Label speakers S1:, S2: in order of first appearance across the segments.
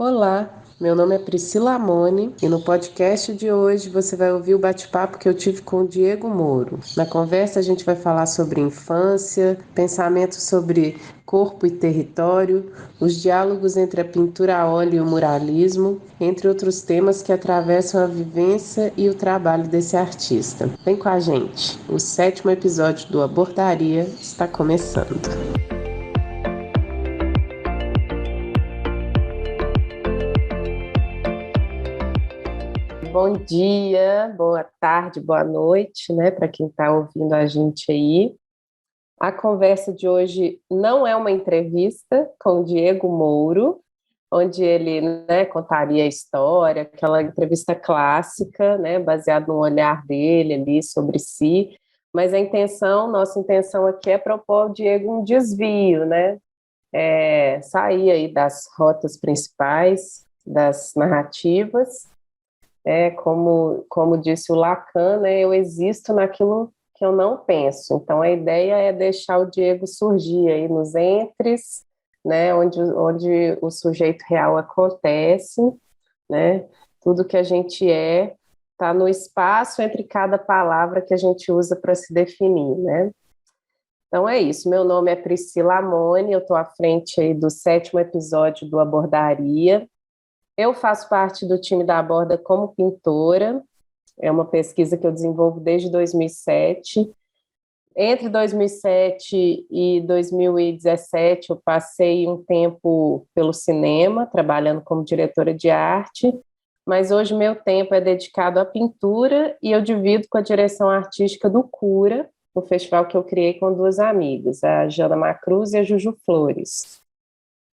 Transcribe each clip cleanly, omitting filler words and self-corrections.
S1: Olá, meu nome é Priscila Amoni e no podcast de hoje você vai ouvir o bate-papo que eu tive com o Diego Moro. Na conversa a gente vai falar sobre infância, pensamentos sobre corpo e território, os diálogos entre a pintura a óleo e o muralismo, entre outros temas que atravessam a vivência e o trabalho desse artista. Vem com a gente, o 7º episódio do Abordaria está começando. Bom dia, boa tarde, boa noite, né, para quem está ouvindo a gente aí. A conversa de hoje não é uma entrevista com o Diego Moro, onde ele, né, contaria a história, aquela entrevista clássica, né, baseada no olhar dele ali sobre si, mas nossa intenção aqui é propor ao Diego um desvio, né, sair aí das rotas principais, das narrativas. Como disse o Lacan, né, eu existo naquilo que eu não penso. Então, a ideia é deixar o Diego surgir aí nos entres, né, onde o sujeito real acontece, né, tudo que a gente está no espaço entre cada palavra que a gente usa para se definir, né. Então é isso, meu nome é Priscila Amoni, eu estou à frente aí do 7º episódio do Abordaria. Eu faço parte do time da Aborda como pintora, é uma pesquisa que eu desenvolvo desde 2007. Entre 2007 e 2017, eu passei um tempo pelo cinema, trabalhando como diretora de arte, mas hoje meu tempo é dedicado à pintura e eu divido com a direção artística do Cura, o festival que eu criei com duas amigas, a Jana Macruz e a Juju Flores.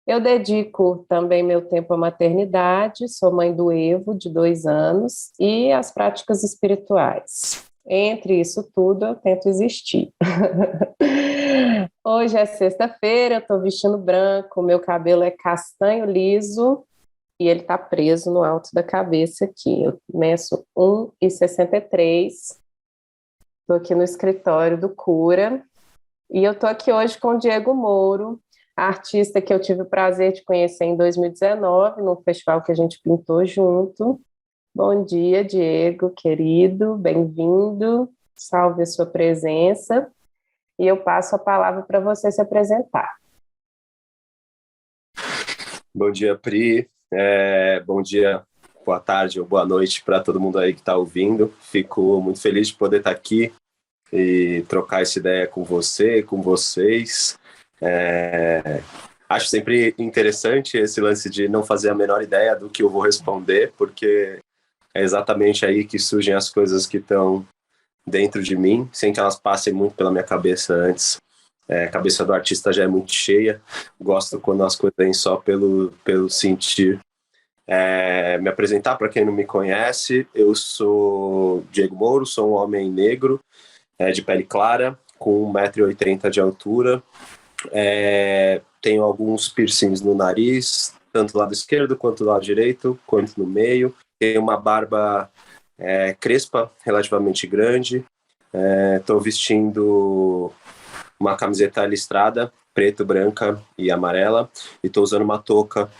S1: Eu dedico também meu tempo à maternidade, sou mãe do Evo, de 2 anos, e às práticas espirituais. Entre isso tudo, eu tento existir. Hoje é sexta-feira, eu estou vestindo branco, meu cabelo é castanho liso e ele está preso no alto da cabeça aqui. Eu meço 1,63, estou aqui no escritório do Cura, e eu estou aqui hoje com o Diego Moro, artista que eu tive o prazer de conhecer em 2019, no festival que a gente pintou junto. Bom dia, Diego, querido, bem-vindo, salve a sua presença, e eu passo a palavra para você se apresentar.
S2: Bom dia, Pri, bom dia, boa tarde ou boa noite para todo mundo aí que está ouvindo. Fico muito feliz de poder estar aqui e trocar essa ideia com você, com vocês. Acho sempre interessante esse lance de não fazer a menor ideia do que eu vou responder, porque é exatamente aí que surgem as coisas que estão dentro de mim, sem que elas passem muito pela minha cabeça antes. A cabeça do artista já é muito cheia, gosto quando as coisas vêm só pelo sentir. Me apresentar para quem não me conhece, eu sou Diego Moro, sou um homem negro, de pele clara, com 1,80 m de altura. Tenho alguns piercings no nariz, tanto do lado esquerdo quanto do lado direito, quanto no meio. Tenho uma barba crespa, relativamente grande. Estou vestindo uma camiseta listrada, preto, branca e amarela. E estou usando uma touca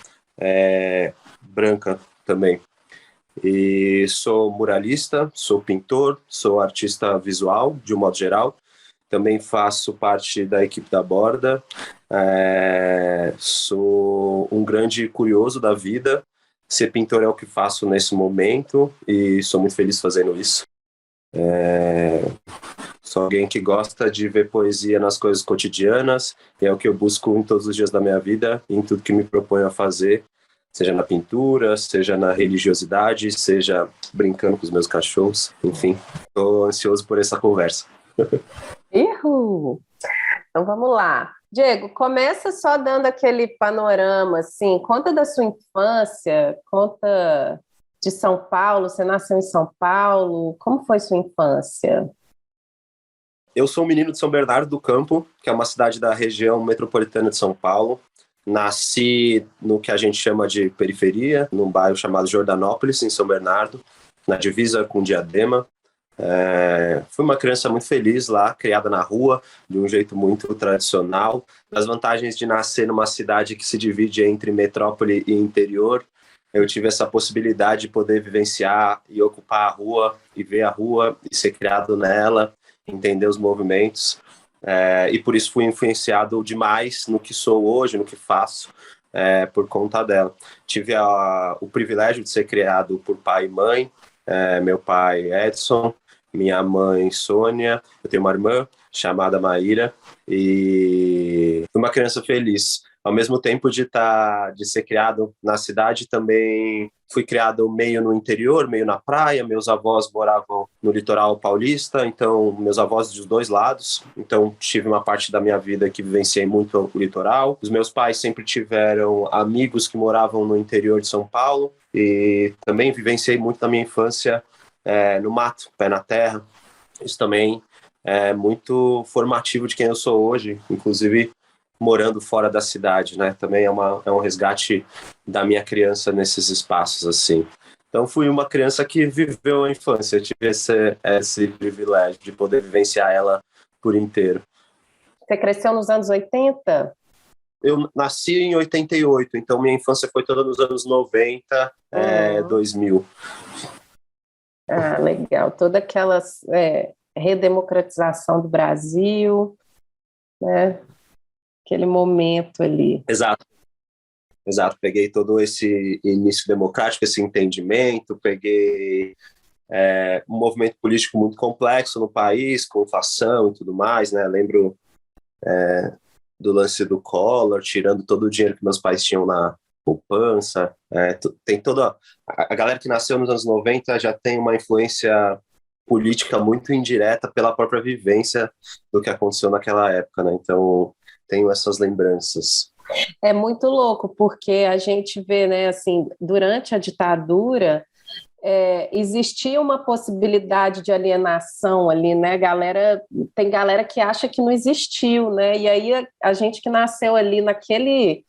S2: branca também. E sou muralista, sou pintor, sou artista visual, de um modo geral. Também faço parte da equipe da Aborda, sou um grande curioso da vida, ser pintor é o que faço nesse momento e sou muito feliz fazendo isso. Sou alguém que gosta de ver poesia nas coisas cotidianas, e é o que eu busco em todos os dias da minha vida, em tudo que me proponho a fazer, seja na pintura, seja na religiosidade, seja brincando com os meus cachorros, enfim, estou ansioso por essa conversa.
S1: Uhul. Então vamos lá. Diego, começa só dando aquele panorama, assim, conta da sua infância, conta de São Paulo, você nasceu em São Paulo, como foi sua infância?
S2: Eu sou um menino de São Bernardo do Campo, que é uma cidade da região metropolitana de São Paulo. Nasci no que a gente chama de periferia, num bairro chamado Jordanópolis, em São Bernardo, na divisa com Diadema. Fui uma criança muito feliz lá, criada na rua, de um jeito muito tradicional. As vantagens de nascer numa cidade que se divide entre metrópole e interior eu tive essa possibilidade de poder vivenciar e ocupar a rua, e ver a rua, e ser criado nela, entender os movimentos, e por isso fui influenciado demais no que sou hoje, no que faço, por conta dela. Tive o privilégio de ser criado por pai e mãe, meu pai Edson, minha mãe Sônia, eu tenho uma irmã chamada Maíra, e fui uma criança feliz. Ao mesmo tempo de ser criado na cidade, também fui criado meio no interior, meio na praia. Meus avós moravam no litoral paulista, então meus avós dos dois lados. Então tive uma parte da minha vida que vivenciei muito o litoral. Os meus pais sempre tiveram amigos que moravam no interior de São Paulo, e também vivenciei muito da minha infância no mato, pé na terra. Isso também é muito formativo de quem eu sou hoje, inclusive morando fora da cidade, né? Também é um resgate da minha criança nesses espaços, assim. Então, fui uma criança que viveu a infância, eu tive esse privilégio de poder vivenciar ela por inteiro.
S1: Você cresceu nos anos 80?
S2: Eu nasci em 88, então minha infância foi toda nos anos 90, 2000.
S1: Ah, legal. Toda aquela redemocratização do Brasil, né? Aquele momento ali.
S2: Exato. Peguei todo esse início democrático, esse entendimento, peguei um movimento político muito complexo no país, com inflação e tudo mais, né? Lembro do lance do Collor, tirando todo o dinheiro que meus pais tinham na poupança. Tem toda a galera que nasceu nos anos 90 já tem uma influência política muito indireta pela própria vivência do que aconteceu naquela época, né? Então, tenho essas lembranças.
S1: É muito louco, porque a gente vê, né, assim, durante a ditadura, existia uma possibilidade de alienação ali, né? Tem galera que acha que não existiu, né? E aí a gente que nasceu ali naquele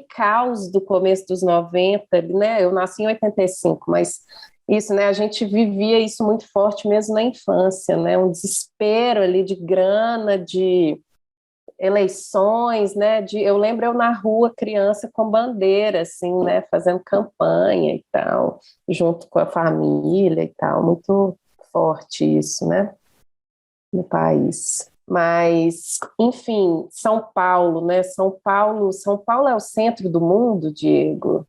S1: caos do começo dos 90, né? Eu nasci em 85, mas isso, né? A gente vivia isso muito forte mesmo na infância, né? Um desespero ali de grana, de eleições, né? Eu lembro eu na rua, criança com bandeira, assim, né? Fazendo campanha e tal, junto com a família e tal, muito forte isso, né? No país. Mas, enfim, São Paulo, né? São Paulo é o centro do mundo, Diego.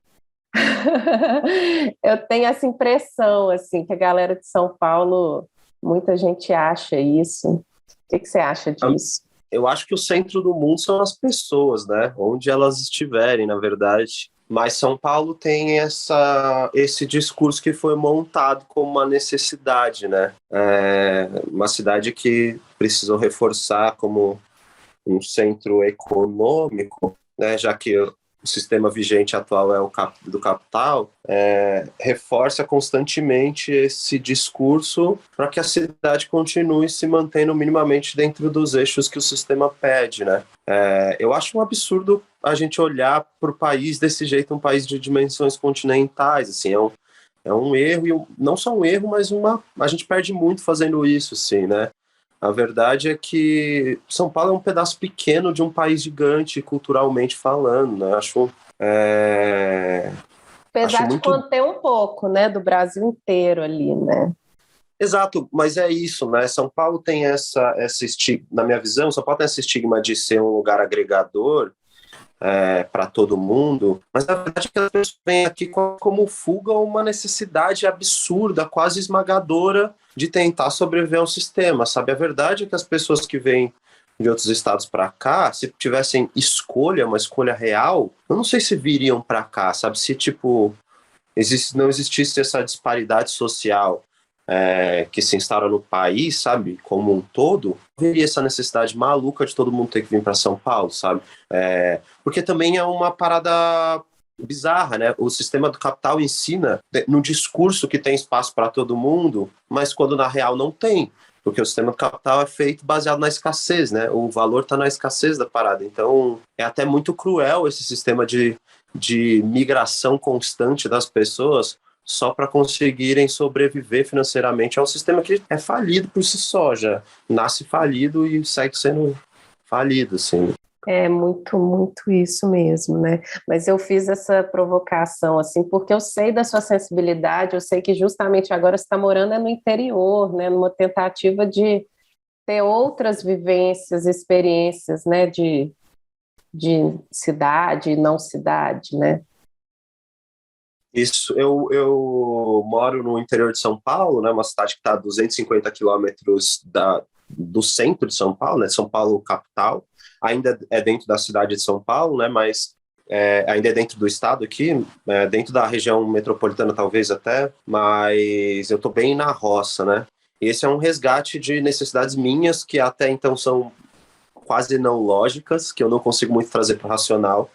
S1: Eu tenho essa impressão, assim, que a galera de São Paulo, muita gente acha isso. O que você acha disso?
S2: Eu acho que o centro do mundo são as pessoas, né? Onde elas estiverem, na verdade. Mas São Paulo tem esse discurso que foi montado como uma necessidade, né? Uma cidade que precisou reforçar como um centro econômico, né? Já que o sistema vigente atual é o do capital, reforça constantemente esse discurso para que a cidade continue se mantendo minimamente dentro dos eixos que o sistema pede, né? Eu acho um absurdo a gente olhar para o país desse jeito, um país de dimensões continentais, assim, é um erro, e não só um erro, mas a gente perde muito fazendo isso, assim, né? A verdade é que São Paulo é um pedaço pequeno de um país gigante, culturalmente falando, né?
S1: Apesar de conter um pouco, né, do Brasil inteiro ali, né?
S2: Exato, mas é isso, né? São Paulo tem essa estigma, na minha visão, São Paulo tem esse estigma de ser um lugar agregador para todo mundo, mas na verdade é que as pessoas vêm aqui como fuga a uma necessidade absurda, quase esmagadora, de tentar sobreviver ao sistema, sabe? A verdade é que as pessoas que vêm de outros estados para cá, se tivessem uma escolha real, eu não sei se viriam para cá, sabe? Se, tipo, não existisse essa disparidade social que se instaura no país, sabe, como um todo, veria essa necessidade maluca de todo mundo ter que vir para São Paulo, sabe? Porque também é uma parada bizarra, né? O sistema do capital ensina no discurso que tem espaço para todo mundo, mas quando na real não tem, porque o sistema do capital é feito baseado na escassez, né? O valor está na escassez da parada. Então, é até muito cruel esse sistema de migração constante das pessoas só para conseguirem sobreviver financeiramente. É um sistema que é falido por si só, já nasce falido e segue sendo falido, assim.
S1: É muito, muito isso mesmo, né? Mas eu fiz essa provocação, assim, porque eu sei da sua sensibilidade, eu sei que justamente agora você está morando no interior, né? Numa tentativa de ter outras vivências, experiências, né? De cidade e não cidade, né?
S2: Isso, eu moro no interior de São Paulo, né, uma cidade que está a 250 quilômetros do centro de São Paulo, né, São Paulo capital, ainda é dentro da cidade de São Paulo, né, mas ainda é dentro do estado aqui, dentro da região metropolitana talvez até, mas eu estou bem na roça, né, e esse é um resgate de necessidades minhas que até então são quase não lógicas, que eu não consigo muito trazer para o racional,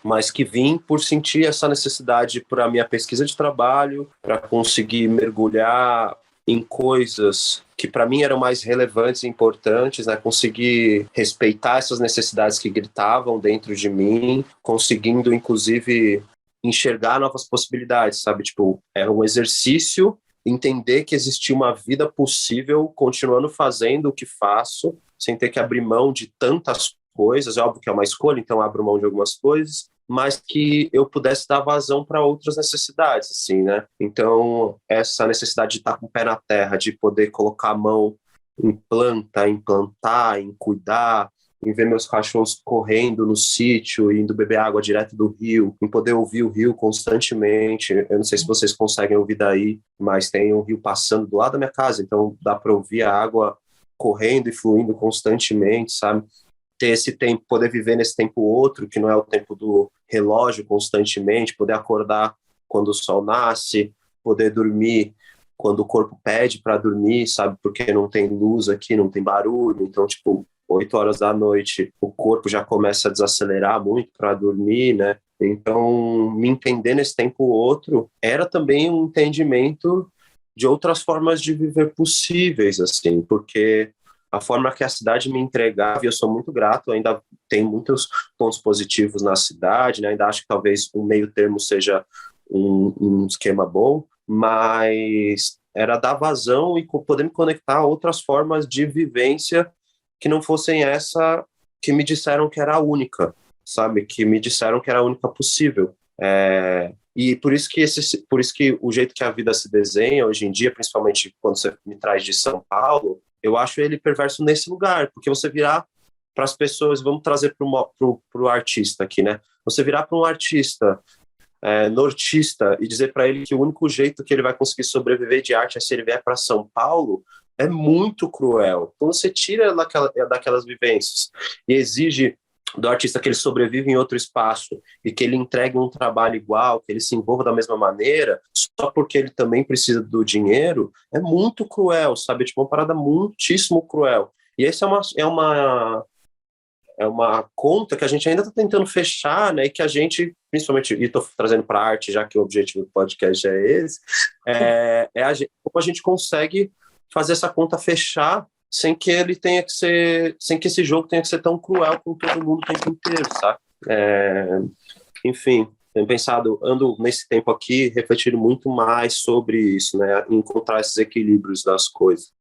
S2: mas que vim por sentir essa necessidade para a minha pesquisa de trabalho, para conseguir mergulhar em coisas que para mim eram mais relevantes e importantes, né? Conseguir respeitar essas necessidades que gritavam dentro de mim, conseguindo inclusive enxergar novas possibilidades, sabe? Tipo, era um exercício entender que existia uma vida possível continuando fazendo o que faço, sem ter que abrir mão de tantas coisas. É óbvio que é uma escolha, então abro mão de algumas coisas, mas que eu pudesse dar vazão para outras necessidades, assim, né? Então, essa necessidade de estar com o pé na terra, de poder colocar a mão em planta, em plantar, em cuidar, em ver meus cachorros correndo no sítio, indo beber água direto do rio, em poder ouvir o rio constantemente. Eu não sei se vocês conseguem ouvir daí, mas tem um rio passando do lado da minha casa, então dá para ouvir a água correndo e fluindo constantemente, sabe? Ter esse tempo, poder viver nesse tempo outro, que não é o tempo do relógio constantemente, poder acordar quando o sol nasce, poder dormir quando o corpo pede para dormir, sabe? Porque não tem luz aqui, não tem barulho, então, tipo, 8 horas da noite, o corpo já começa a desacelerar muito para dormir, né? Então, me entender nesse tempo outro era também um entendimento de outras formas de viver possíveis, assim, porque a forma que a cidade me entregava, e eu sou muito grato, ainda tem muitos pontos positivos na cidade, né? Ainda acho que talvez um meio termo seja um esquema bom, mas era dar vazão e poder me conectar a outras formas de vivência que não fossem essa que me disseram que era a única, sabe? Que me disseram que era a única possível. E por isso que o jeito que a vida se desenha hoje em dia, principalmente quando você me traz de São Paulo, eu acho ele perverso nesse lugar, porque você virar para as pessoas, vamos trazer para o artista aqui, né? Você virar para um artista nortista e dizer para ele que o único jeito que ele vai conseguir sobreviver de arte é se ele vier para São Paulo, é muito cruel. Então você tira daquelas vivências e exige do artista que ele sobreviva em outro espaço e que ele entregue um trabalho igual, que ele se envolva da mesma maneira, só porque ele também precisa do dinheiro, é muito cruel, sabe? Tipo, uma parada muitíssimo cruel. E essa é uma conta que a gente ainda está tentando fechar, né? E que a gente, principalmente, e estou trazendo para a arte, já que o objetivo do podcast é esse, como a gente consegue fazer essa conta fechar sem que ele tenha que ser, sem que esse jogo tenha que ser tão cruel com todo mundo o tempo inteiro, sabe? Enfim, tenho pensado, ando nesse tempo aqui refletindo muito mais sobre isso, né? Encontrar esses equilíbrios das coisas.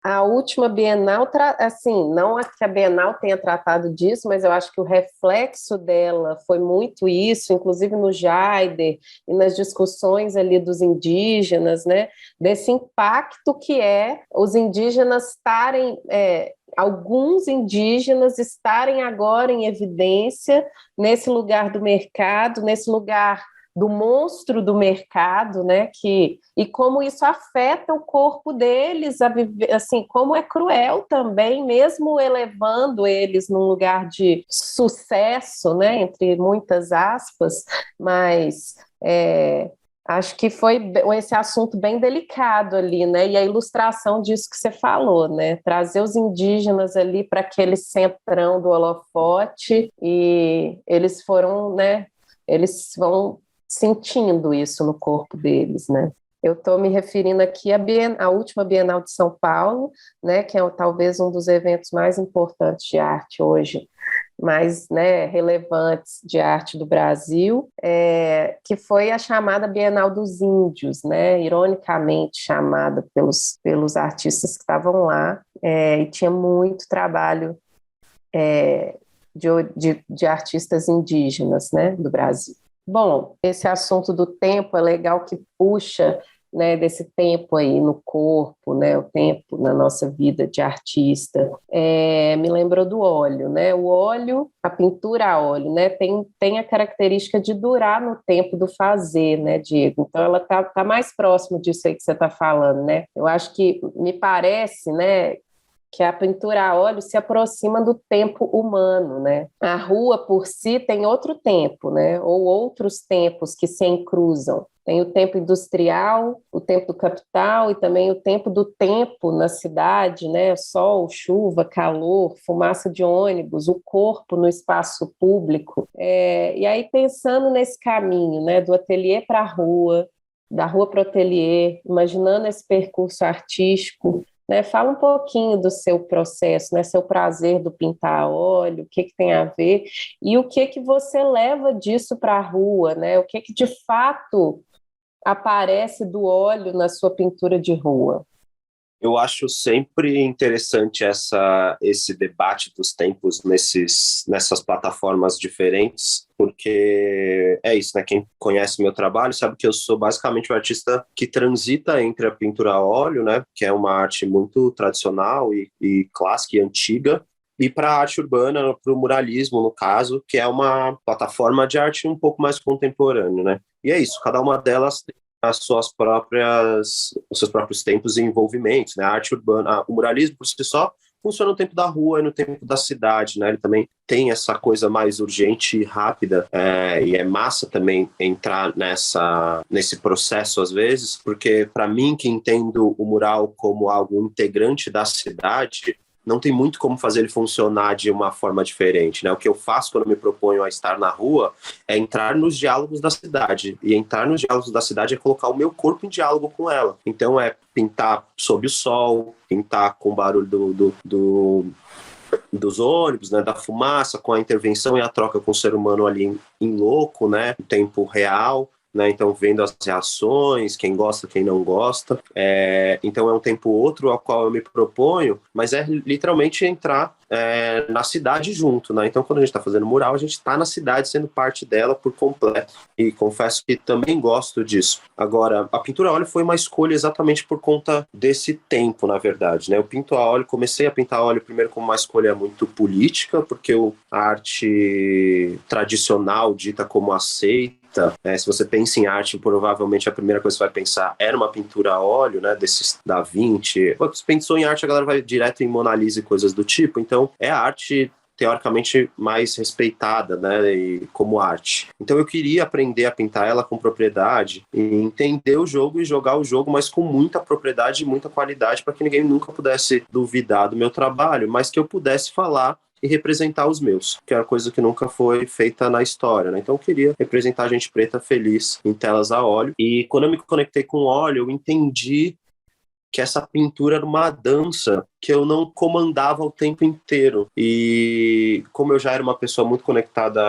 S1: A última Bienal, assim, não que a Bienal tenha tratado disso, mas eu acho que o reflexo dela foi muito isso, inclusive no Jaider e nas discussões ali dos indígenas, né? Desse impacto que é os indígenas estarem, alguns indígenas estarem agora em evidência nesse lugar do mercado, nesse lugar do monstro do mercado, né? E como isso afeta o corpo deles, a viver, assim, como é cruel também, mesmo elevando eles num lugar de sucesso, né? Entre muitas aspas, mas acho que foi esse assunto bem delicado ali, né? E a ilustração disso que você falou, né? Trazer os indígenas ali para aquele centrão do holofote e eles foram, né? Eles vão sentindo isso no corpo deles, né? Eu estou me referindo aqui à última Bienal de São Paulo, né, que é talvez um dos eventos mais importantes de arte hoje, mais, né, relevantes de arte do Brasil, que foi a chamada Bienal dos Índios, né, ironicamente chamada pelos artistas que estavam lá, e tinha muito trabalho de artistas indígenas, né, do Brasil. Bom, esse assunto do tempo é legal que puxa, né, desse tempo aí no corpo, né, o tempo na nossa vida de artista. Me lembrou do óleo, né? O óleo, a pintura a óleo, né, tem a característica de durar no tempo do fazer, né, Diego? Então ela tá mais próximo disso aí que você está falando, né? Eu acho que me parece, né, que a pintura a óleo se aproxima do tempo humano, né? A rua por si tem outro tempo, né? Ou outros tempos que se encruzam. Tem o tempo industrial, o tempo do capital e também o tempo do tempo na cidade, né? Sol, chuva, calor, fumaça de ônibus, o corpo no espaço público. E aí pensando nesse caminho, né? Do ateliê para a rua, da rua para o ateliê, imaginando esse percurso artístico, né, fala um pouquinho do seu processo, né, seu prazer do pintar a óleo, o que tem a ver, e o que você leva disso para a rua, né, o que de fato aparece do óleo na sua pintura de rua.
S2: Eu acho sempre interessante esse debate dos tempos nessas plataformas diferentes, porque é isso, né? Quem conhece meu trabalho sabe que eu sou basicamente um artista que transita entre a pintura a óleo, né? Que é uma arte muito tradicional e clássica e antiga, e para a arte urbana, para o muralismo, no caso, que é uma plataforma de arte um pouco mais contemporânea, né? E é isso, cada uma delas tem os seus próprios tempos e envolvimentos, né? A arte urbana, o muralismo por si só funciona no tempo da rua e no tempo da cidade, né? Ele também tem essa coisa mais urgente e rápida, e é massa também entrar nesse processo às vezes, porque para mim que entendo o mural como algo integrante da cidade, não tem muito como fazer ele funcionar de uma forma diferente, né? O que eu faço quando me proponho a estar na rua é entrar nos diálogos da cidade. E entrar nos diálogos da cidade é colocar o meu corpo em diálogo com ela. Então é pintar sob o sol, pintar com o barulho dos ônibus, né, da fumaça, com a intervenção e a troca com o ser humano ali em loco, né, em tempo real. Né, então vendo as reações, quem gosta, quem não gosta, então é um tempo outro ao qual eu me proponho, mas é literalmente entrar na cidade junto, né? Então quando a gente está fazendo mural, a gente está na cidade sendo parte dela por completo, e confesso que também gosto disso. Agora, a pintura a óleo foi uma escolha exatamente por conta desse tempo, na verdade, né? Eu pinto a óleo, comecei a pintar a óleo primeiro como uma escolha muito política, porque a arte tradicional, dita como aceita, se você pensa em arte, provavelmente a primeira coisa que você vai pensar era uma pintura a óleo, né, desses da Vinci. Quando você pensou em arte, a galera vai direto em Mona Lisa e coisas do tipo, então é a arte teoricamente mais respeitada, né, e como arte. Então eu queria aprender a pintar ela com propriedade e entender o jogo e jogar o jogo, mas com muita propriedade e muita qualidade, para que ninguém nunca pudesse duvidar do meu trabalho, mas que eu pudesse falar e representar os meus, que é uma coisa que nunca foi feita na história, né? Então eu queria representar a gente preta feliz em telas a óleo. E quando eu me conectei com o óleo, eu entendi que essa pintura era uma dança que eu não comandava o tempo inteiro. E como eu já era uma pessoa muito conectada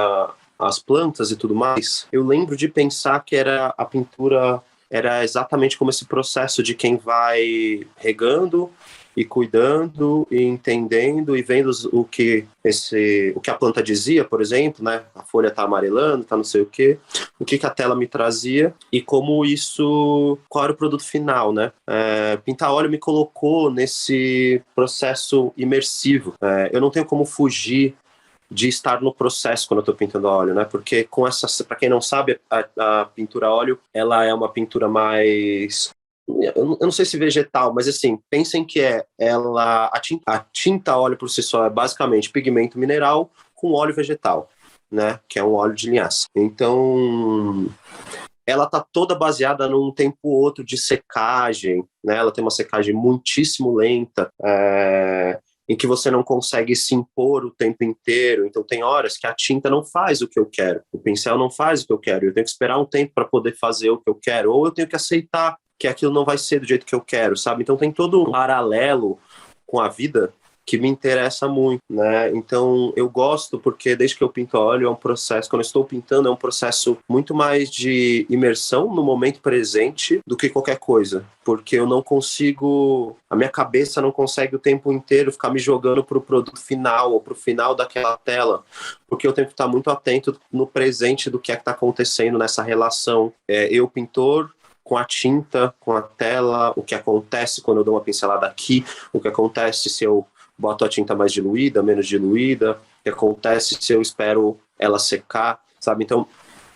S2: às plantas e tudo mais, eu lembro de pensar que a pintura era exatamente como esse processo de quem vai regando e cuidando e entendendo e vendo o que a planta dizia, por exemplo, né? A folha tá amarelando, tá não sei o quê, o que a tela me trazia e como qual era o produto final, né? Pintar óleo me colocou nesse processo imersivo. Eu não tenho como fugir de estar no processo quando eu estou pintando a óleo, né? Porque para quem não sabe, a pintura a óleo, ela é uma pintura mais, eu não sei se vegetal, mas assim, pensem que a tinta óleo por si só é basicamente pigmento mineral com óleo vegetal, né? Que é um óleo de linhaça. Então, ela tá toda baseada num tempo ou outro de secagem, né? Ela tem uma secagem muitíssimo lenta, em que você não consegue se impor o tempo inteiro. Então tem horas que a tinta não faz o que eu quero, o pincel não faz o que eu quero, eu tenho que esperar um tempo para poder fazer o que eu quero, ou eu tenho que aceitar que aquilo não vai ser do jeito que eu quero, sabe? Então tem todo um paralelo com a vida que me interessa muito, né? Então, eu gosto porque desde que eu pinto a óleo é um processo, quando eu estou pintando, é um processo muito mais de imersão no momento presente do que qualquer coisa, porque eu não consigo, a minha cabeça não consegue o tempo inteiro ficar me jogando pro produto final ou pro final daquela tela, porque eu tenho que estar muito atento no presente do que é que está acontecendo nessa relação. Eu, pintor, com a tinta, com a tela, o que acontece quando eu dou uma pincelada aqui, o que acontece se eu boto a tinta mais diluída, menos diluída, o que acontece se eu espero ela secar, sabe? Então,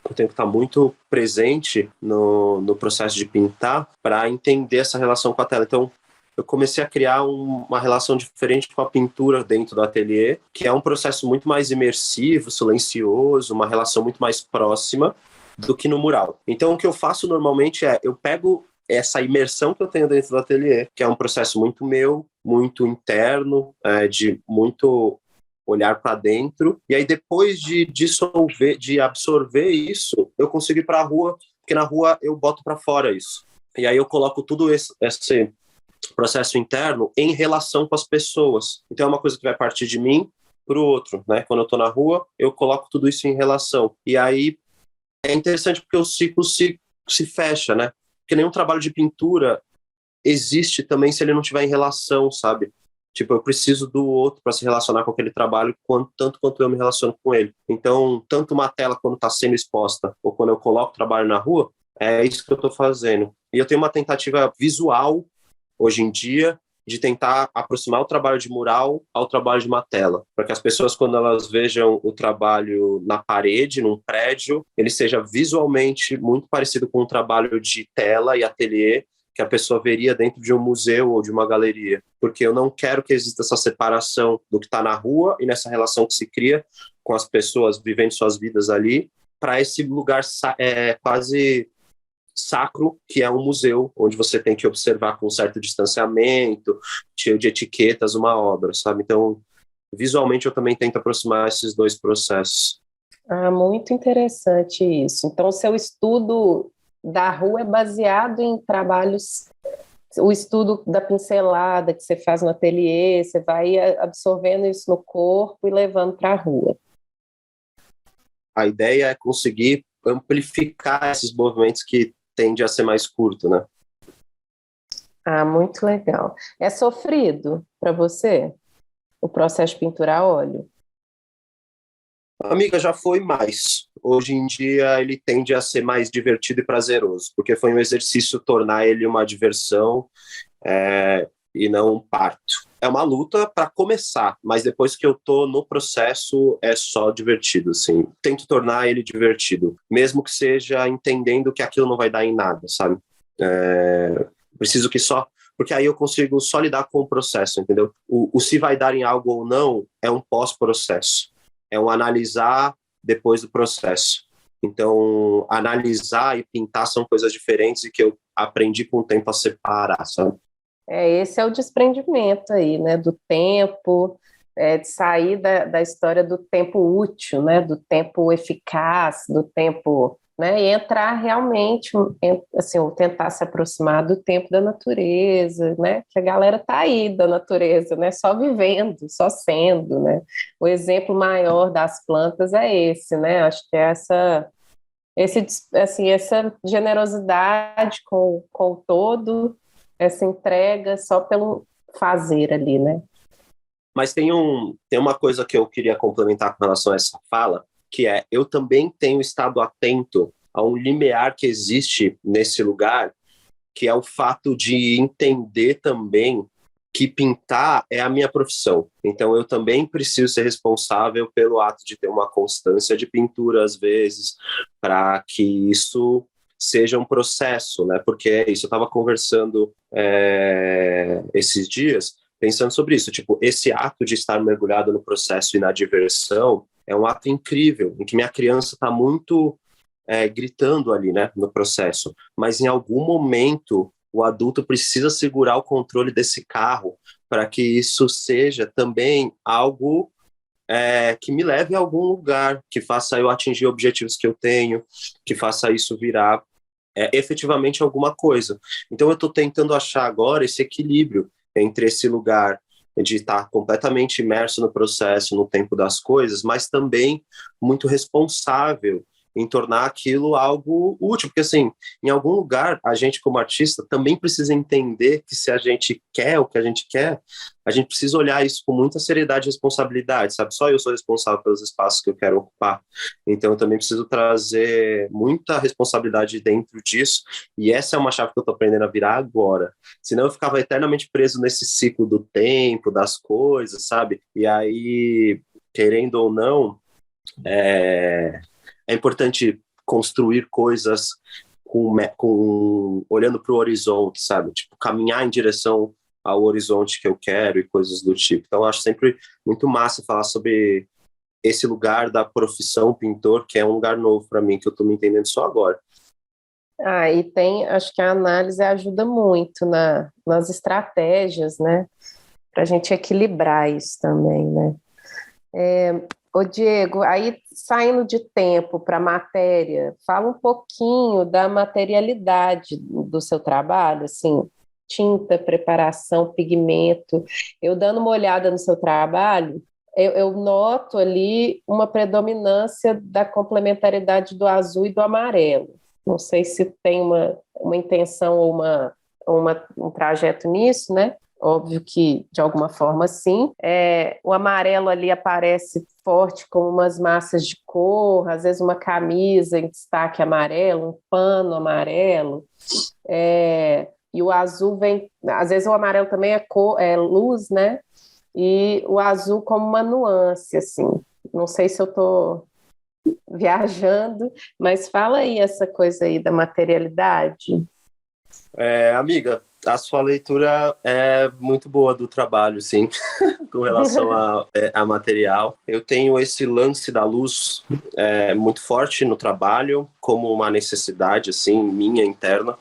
S2: eu tenho que estar muito presente no processo de pintar para entender essa relação com a tela. Então, eu comecei a criar uma relação diferente com a pintura dentro do ateliê, que é um processo muito mais imersivo, silencioso, uma relação muito mais próxima do que no mural. Então, o que eu faço normalmente eu pego essa imersão que eu tenho dentro do ateliê, que é um processo muito meu, muito interno, de muito olhar para dentro, e aí depois de dissolver, de absorver isso, eu consigo ir para a rua, porque na rua eu boto para fora isso. E aí eu coloco tudo esse processo interno em relação com as pessoas. Então é uma coisa que vai partir de mim para o outro, né? Quando eu estou na rua, eu coloco tudo isso em relação. E aí é interessante porque o ciclo se fecha, né? Porque nenhum trabalho de pintura existe também se ele não tiver em relação, sabe? Tipo, eu preciso do outro para se relacionar com aquele trabalho tanto quanto eu me relaciono com ele. Então, tanto uma tela quando está sendo exposta ou quando eu coloco o trabalho na rua, é isso que eu estou fazendo. E eu tenho uma tentativa visual, hoje em dia, de tentar aproximar o trabalho de mural ao trabalho de uma tela, para que as pessoas, quando elas vejam o trabalho na parede, num prédio, ele seja visualmente muito parecido com um trabalho de tela e ateliê que a pessoa veria dentro de um museu ou de uma galeria, porque eu não quero que exista essa separação do que está na rua e nessa relação que se cria com as pessoas vivendo suas vidas ali, para esse lugar quase sacro, que é um museu, onde você tem que observar com um certo distanciamento, cheio de etiquetas, uma obra, sabe? Então, visualmente, eu também tento aproximar esses dois processos.
S1: Muito interessante isso. Então, o seu estudo da rua é baseado em trabalhos, o estudo da pincelada que você faz no ateliê, você vai absorvendo isso no corpo e levando para a rua.
S2: A ideia é conseguir amplificar esses movimentos que tende a ser mais curto, né?
S1: Muito legal. É sofrido para você o processo de pintura a óleo?
S2: Amiga, já foi mais. Hoje em dia ele tende a ser mais divertido e prazeroso, porque foi um exercício tornar ele uma diversão e não um parto. É uma luta para começar, mas depois que eu tô no processo é só divertido, assim. Tento tornar ele divertido, mesmo que seja entendendo que aquilo não vai dar em nada, sabe? Preciso que só... Porque aí eu consigo só lidar com o processo, entendeu? O se vai dar em algo ou não é um pós-processo. É um analisar depois do processo. Então, analisar e pintar são coisas diferentes e que eu aprendi com o tempo a separar, sabe?
S1: Esse é o desprendimento aí, né, do tempo, de sair da história do tempo útil, né, do tempo eficaz, do tempo, né, e entrar realmente, assim, ou tentar se aproximar do tempo da natureza, né, que a galera tá aí da natureza, né, só vivendo, só sendo, né. O exemplo maior das plantas é esse, né, acho que é essa generosidade com o todo, essa entrega só pelo fazer ali, né?
S2: Mas tem uma coisa que eu queria complementar com relação a essa fala, que eu também tenho estado atento a um limiar que existe nesse lugar, que é o fato de entender também que pintar é a minha profissão. Então eu também preciso ser responsável pelo ato de ter uma constância de pintura às vezes, para que isso seja um processo, né? Porque é isso, eu estava conversando esses dias, pensando sobre isso, tipo, esse ato de estar mergulhado no processo e na diversão é um ato incrível, em que minha criança está muito gritando ali, né, no processo, mas em algum momento o adulto precisa segurar o controle desse carro para que isso seja também algo que me leve a algum lugar, que faça eu atingir objetivos que eu tenho, que faça isso virar efetivamente alguma coisa. Então eu estou tentando achar agora esse equilíbrio entre esse lugar de estar completamente imerso no processo, no tempo das coisas, mas também muito responsável em tornar aquilo algo útil, porque assim, em algum lugar, a gente como artista também precisa entender que se a gente quer o que a gente quer, a gente precisa olhar isso com muita seriedade e responsabilidade, sabe? Só eu sou responsável pelos espaços que eu quero ocupar, então eu também preciso trazer muita responsabilidade dentro disso, e essa é uma chave que eu estou aprendendo a virar agora, senão eu ficava eternamente preso nesse ciclo do tempo, das coisas, sabe? E aí, querendo ou não, é importante construir coisas olhando para o horizonte, sabe? Tipo, caminhar em direção ao horizonte que eu quero e coisas do tipo. Então, eu acho sempre muito massa falar sobre esse lugar da profissão pintor, que é um lugar novo para mim, que eu estou me entendendo só agora.
S1: E tem, acho que a análise ajuda muito nas estratégias, né? Para a gente equilibrar isso também, né? Ô Diego, aí saindo de tempo para matéria, fala um pouquinho da materialidade do seu trabalho, assim, tinta, preparação, pigmento. Eu dando uma olhada no seu trabalho, eu noto ali uma predominância da complementaridade do azul e do amarelo. Não sei se tem uma intenção ou um trajeto nisso, né? Óbvio que, de alguma forma, sim. O amarelo ali aparece forte como umas massas de cor, às vezes uma camisa em destaque amarelo, um pano amarelo. E o azul vem... Às vezes o amarelo também é luz, né? E o azul como uma nuance, assim. Não sei se eu estou viajando, mas fala aí essa coisa aí da materialidade.
S2: Amiga, a sua leitura é muito boa do trabalho, sim, com relação a material. Eu tenho esse lance da luz muito forte no trabalho, como uma necessidade, assim, minha interna.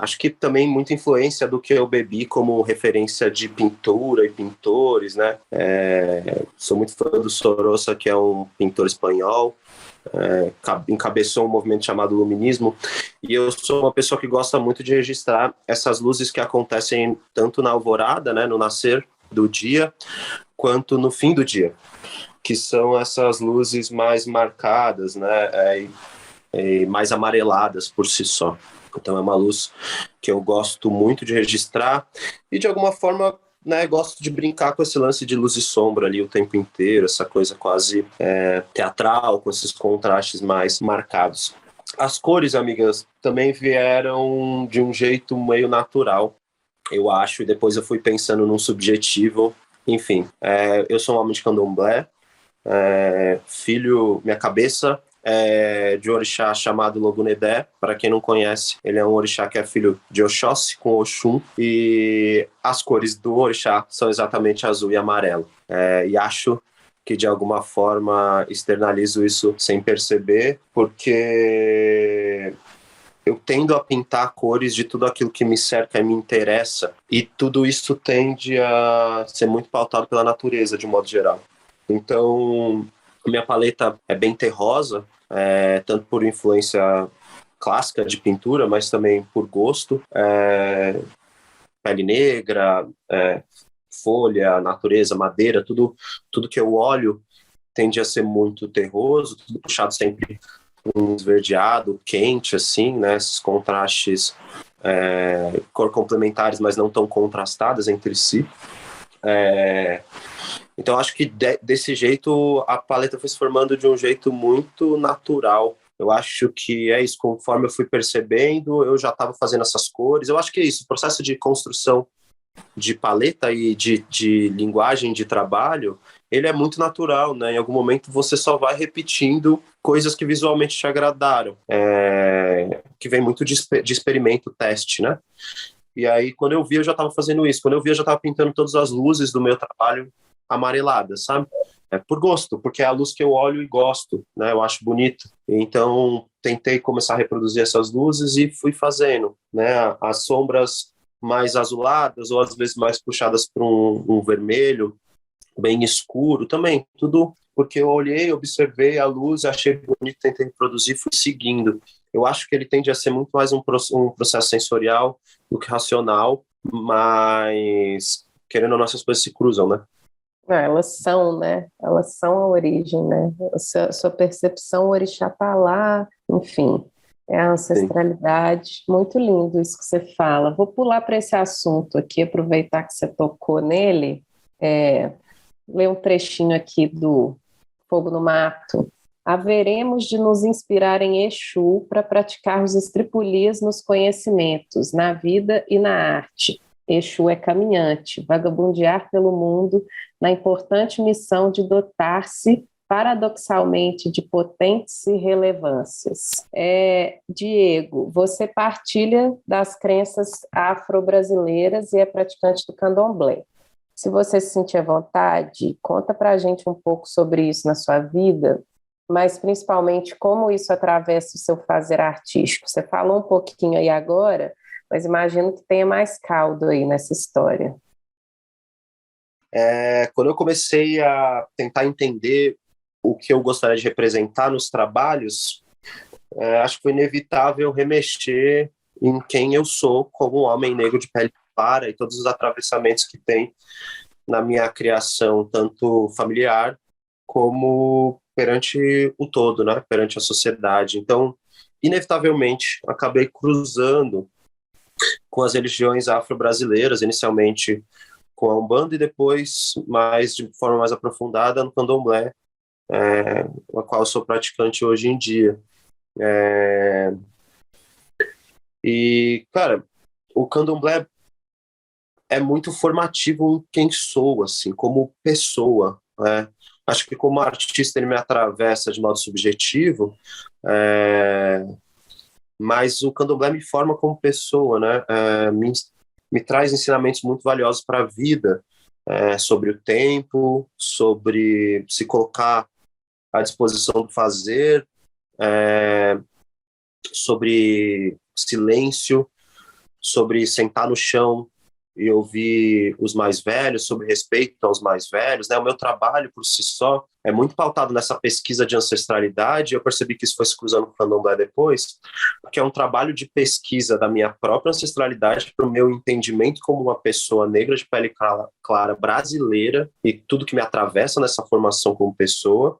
S2: Acho que também muita influência do que eu bebi como referência de pintura e pintores, né? Sou muito fã do Sorosa, que é um pintor espanhol, encabeçou um movimento chamado Luminismo, e eu sou uma pessoa que gosta muito de registrar essas luzes que acontecem tanto na alvorada, né, no nascer do dia, quanto no fim do dia, que são essas luzes mais marcadas, né, e mais amareladas por si só. Então é uma luz que eu gosto muito de registrar e de alguma forma, né, gosto de brincar com esse lance de luz e sombra ali o tempo inteiro, essa coisa quase teatral, com esses contrastes mais marcados. As cores, amigas, também vieram de um jeito meio natural, eu acho, e depois eu fui pensando num subjetivo. Enfim, eu sou um homem de candomblé, minha cabeça de um orixá chamado Logunedé. Para quem não conhece, ele é um orixá que é filho de Oxóssi com Oxum, e as cores do orixá são exatamente azul e amarelo. E acho que de alguma forma externalizo isso sem perceber, porque eu tendo a pintar cores de tudo aquilo que me cerca e me interessa, e tudo isso tende a ser muito pautado pela natureza, de um modo geral. Então, minha paleta é bem terrosa, tanto por influência clássica de pintura, mas também por gosto. Pele negra, folha, natureza, madeira, tudo que eu olho tende a ser muito terroso, tudo puxado sempre um esverdeado, quente, assim, né? Esses contrastes cor complementares, mas não tão contrastadas entre si. Então, acho que desse jeito a paleta foi se formando de um jeito muito natural. Eu acho que é isso, conforme eu fui percebendo, eu já estava fazendo essas cores. Eu acho que é isso, o processo de construção de paleta e de linguagem de trabalho, ele é muito natural, né? Em algum momento você só vai repetindo coisas que visualmente te agradaram, que vem muito de experimento, teste, né? E aí, quando eu vi, eu já estava fazendo isso. Quando eu vi, eu já estava pintando todas as luzes do meu trabalho amareladas, sabe? Por gosto, porque é a luz que eu olho e gosto, né? Eu acho bonito. Então, tentei começar a reproduzir essas luzes e fui fazendo, né? As sombras mais azuladas ou às vezes mais puxadas para um vermelho bem escuro também, tudo porque eu olhei, observei a luz, achei bonito, tentei reproduzir, fui seguindo. Eu acho que ele tende a ser muito mais um processo sensorial do que racional, mas querendo ou não, essas coisas se cruzam, né?
S1: Elas são, né? Elas são a origem, né? Sua percepção, o orixá tá lá, enfim, é a
S2: Sim.
S1: ancestralidade. Muito lindo isso que você fala. Vou pular para esse assunto aqui, aproveitar que você tocou nele, ler um trechinho aqui do Fogo no Mato. Haveremos de nos inspirar em Exu para praticarmos estripulias nos conhecimentos, na vida e na arte. Exu é caminhante, vagabundear pelo mundo na importante missão de dotar-se, paradoxalmente, de potentes irrelevâncias. Diego, você partilha das crenças afro-brasileiras e é praticante do candomblé. Se você se sentir à vontade, conta para a gente um pouco sobre isso na sua vida, mas principalmente como isso atravessa o seu fazer artístico. Você falou um pouquinho aí agora, mas imagino que tenha mais caldo aí nessa história.
S2: Quando eu comecei a tentar entender o que eu gostaria de representar nos trabalhos, acho que foi inevitável remexer em quem eu sou como homem negro de pele clara e todos os atravessamentos que tem na minha criação, tanto familiar como perante o todo, né? Perante a sociedade. Então, inevitavelmente, acabei cruzando com as religiões afro-brasileiras, inicialmente com a Umbanda e depois, de forma mais aprofundada, no Candomblé, a qual eu sou praticante hoje em dia. E, cara, o Candomblé é muito formativo em quem sou, assim, como pessoa, né? Acho que como artista ele me atravessa de modo subjetivo, mas o Candomblé me forma como pessoa, né? Me traz ensinamentos muito valiosos para a vida, sobre o tempo, sobre se colocar à disposição do fazer, sobre silêncio, sobre sentar no chão e ouvir os mais velhos, sobre respeito aos mais velhos, né? O meu trabalho, por si só, é muito pautado nessa pesquisa de ancestralidade. Eu percebi que isso foi se cruzando com o Candomblé depois, porque é um trabalho de pesquisa da minha própria ancestralidade para o meu entendimento como uma pessoa negra de pele clara brasileira e tudo que me atravessa nessa formação como pessoa.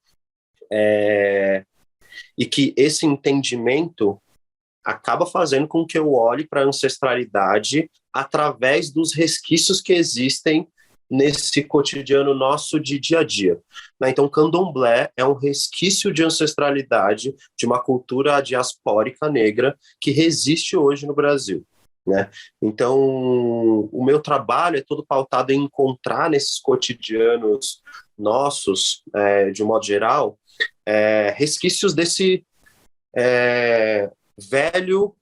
S2: E que esse entendimento acaba fazendo com que eu olhe para a ancestralidade através dos resquícios que existem nesse cotidiano nosso de dia a dia. Então, Candomblé é um resquício de ancestralidade de uma cultura diaspórica negra que resiste hoje no Brasil. Né? Então, o meu trabalho é todo pautado em encontrar nesses cotidianos nossos, de um modo geral, resquícios desse velho,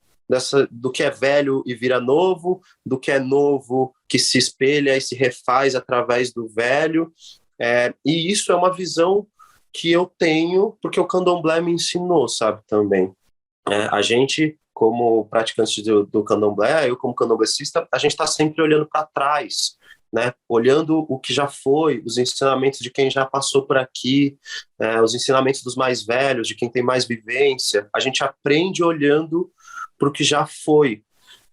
S2: do que é velho e vira novo, do que é novo que se espelha e se refaz através do velho. E isso é uma visão que eu tenho porque o Candomblé me ensinou, sabe, também. A gente, como praticante do Candomblé, eu como candomblessista, a gente está sempre olhando para trás, né? Olhando o que já foi, os ensinamentos de quem já passou por aqui, os ensinamentos dos mais velhos, de quem tem mais vivência. A gente aprende olhando para o que já foi,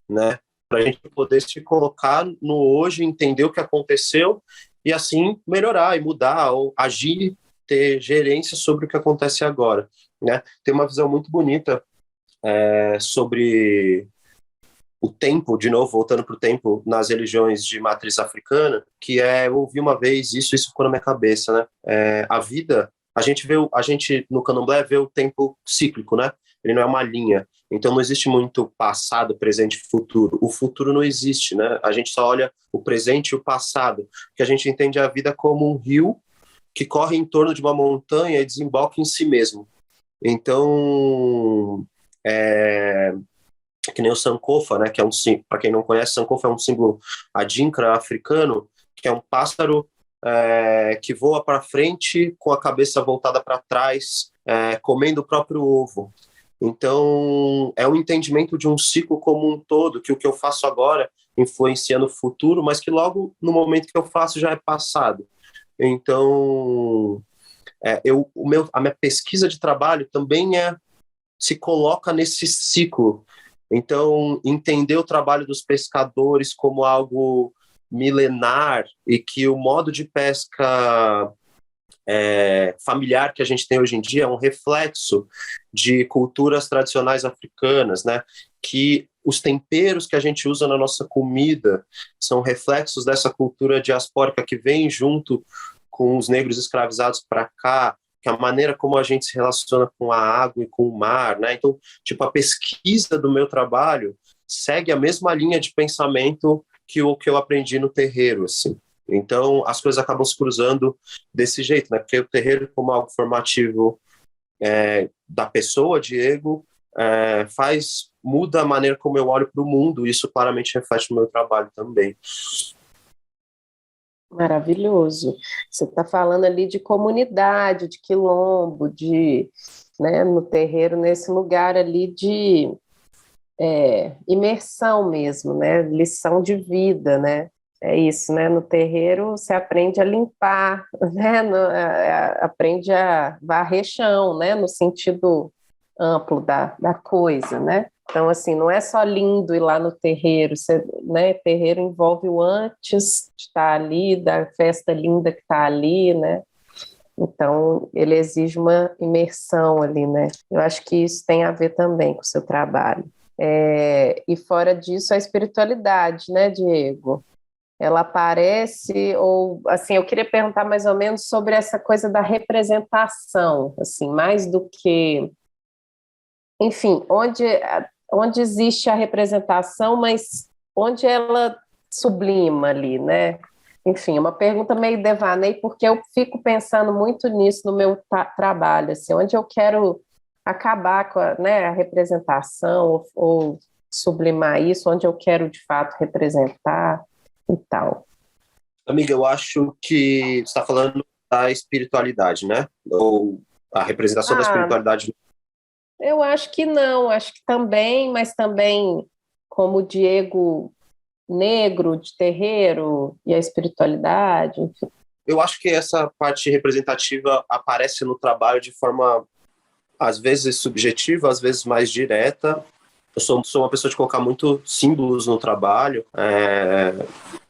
S2: né? Para a gente poder se colocar no hoje, entender o que aconteceu e assim melhorar e mudar, ou agir, ter gerência sobre o que acontece agora, né? Tem uma visão muito bonita sobre o tempo, de novo, voltando para o tempo nas religiões de matriz africana, que eu ouvi uma vez isso ficou na minha cabeça, né? A vida, a gente no Candomblé vê o tempo cíclico, né? Ele não é uma linha, então não existe muito passado, presente e futuro. O futuro não existe, né? A gente só olha o presente e o passado, porque a gente entende a vida como um rio que corre em torno de uma montanha e desemboca em si mesmo. Então, que nem o Sankofa, né, que é para quem não conhece, Sankofa é um símbolo adinkra africano, que é um pássaro que voa para frente com a cabeça voltada para trás, comendo o próprio ovo. Então, é um entendimento de um ciclo como um todo, que o que eu faço agora influencia no futuro, mas que logo no momento que eu faço já é passado. Então, a minha pesquisa de trabalho também se coloca nesse ciclo. Então, entender o trabalho dos pescadores como algo milenar e que o modo de pesca familiar que a gente tem hoje em dia é um reflexo de culturas tradicionais africanas, né? Que os temperos que a gente usa na nossa comida são reflexos dessa cultura diaspórica que vem junto com os negros escravizados para cá, que a maneira como a gente se relaciona com a água e com o mar, né? Então, tipo, a pesquisa do meu trabalho segue a mesma linha de pensamento que o que eu aprendi no terreiro, assim. Então, as coisas acabam se cruzando desse jeito, né? Porque o terreiro, como algo formativo da pessoa, Diego, muda a maneira como eu olho para o mundo, e isso claramente reflete no meu trabalho também.
S1: Maravilhoso. Você está falando ali de comunidade, de quilombo, né, no terreiro, nesse lugar ali de imersão mesmo, né? Lição de vida, né? É isso, né? No terreiro você aprende a limpar, né? Aprende a varrer chão, né? No sentido amplo da coisa, né? Então, assim, não é só lindo ir lá no terreiro, né? Terreiro envolve o antes de estar ali, da festa linda que está ali, né? Então, ele exige uma imersão ali, né? Eu acho que isso tem a ver também com o seu trabalho. E fora disso, a espiritualidade, né, Diego? Ela aparece, ou, assim, eu queria perguntar mais ou menos sobre essa coisa da representação, assim, mais do que... Enfim, onde existe a representação, mas onde ela sublima ali, né? Enfim, uma pergunta meio devaneio, porque eu fico pensando muito nisso no meu trabalho, assim, onde eu quero acabar com né, a representação ou sublimar isso, onde eu quero de fato representar e tal.
S2: Amiga, eu acho que você está falando da espiritualidade, né? Ou a representação da espiritualidade.
S1: Eu acho que não, acho que também, mas também como o Diego negro de terreiro e a espiritualidade, enfim.
S2: Eu acho que essa parte representativa aparece no trabalho de forma, às vezes, subjetiva, às vezes mais direta. Eu sou uma pessoa de colocar muito símbolos no trabalho.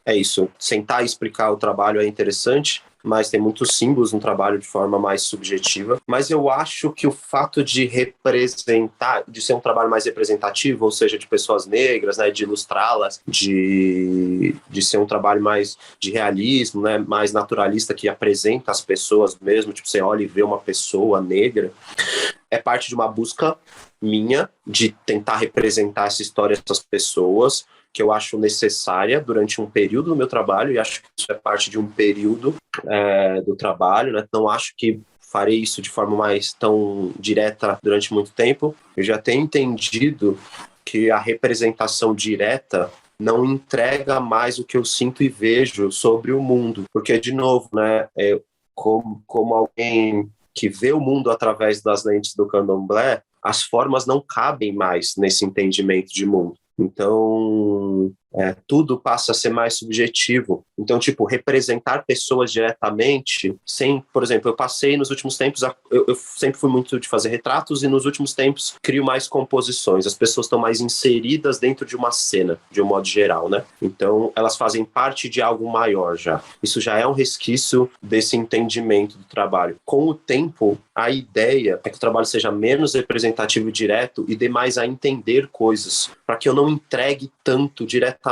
S2: É isso. Sentar e explicar o trabalho é interessante, mas tem muitos símbolos no trabalho de forma mais subjetiva. Mas eu acho que o fato de representar, de ser um trabalho mais representativo, ou seja, de pessoas negras, né, de ilustrá-las, de ser um trabalho mais de realismo, né, mais naturalista, que apresenta as pessoas mesmo, tipo, você olha e vê uma pessoa negra, é parte de uma busca minha de tentar representar essa história, essas pessoas, que eu acho necessária durante um período do meu trabalho, e acho que isso é parte de um período do trabalho, né? Não acho que farei isso de forma mais tão direta durante muito tempo. Eu já tenho entendido que a representação direta não entrega mais o que eu sinto e vejo sobre o mundo, porque, de novo, né, como alguém que vê o mundo através das lentes do candomblé, as formas não cabem mais nesse entendimento de mundo. Então, tudo passa a ser mais subjetivo. Então, tipo, representar pessoas diretamente, sem, por exemplo, eu passei nos últimos tempos, eu sempre fui muito de fazer retratos, e nos últimos tempos crio mais composições. As pessoas estão mais inseridas dentro de uma cena, de um modo geral, né? Então, elas fazem parte de algo maior já. Isso já é um resquício desse entendimento do trabalho. Com o tempo, a ideia é que o trabalho seja menos representativo e direto e dê mais a entender coisas, para que eu não entregue tanto diretamente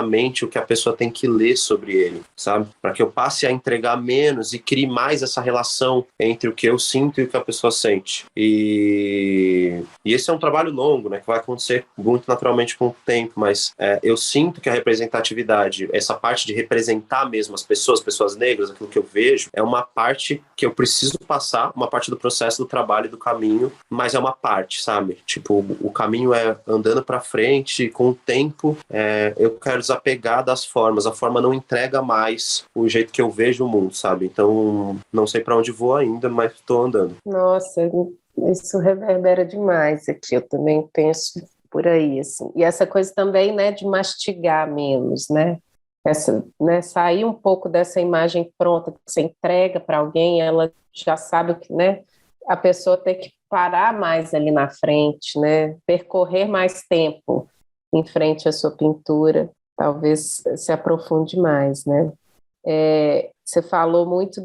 S2: o que a pessoa tem que ler sobre ele, sabe? Para que eu passe a entregar menos e crie mais essa relação entre o que eu sinto e o que a pessoa sente. E esse é um trabalho longo, né? Que vai acontecer muito naturalmente com o tempo, mas eu sinto que a representatividade, essa parte de representar mesmo as pessoas negras, aquilo que eu vejo, é uma parte que eu preciso passar, uma parte do processo do trabalho e do caminho, mas é uma parte, sabe? Tipo, o caminho é andando para frente, com o tempo, eu quero desapegar das formas. A forma não entrega mais o jeito que eu vejo o mundo, sabe? Então, não sei para onde vou ainda, mas estou andando.
S1: Nossa, isso reverbera demais aqui. Eu também penso por aí, assim. E essa coisa também, né, de mastigar menos, né? Né, sair um pouco dessa imagem pronta que você entrega para alguém, ela já sabe que, né? A pessoa tem que parar mais ali na frente, né? Percorrer mais tempo em frente à sua pintura. talvez se aprofunde mais, né? Você falou muito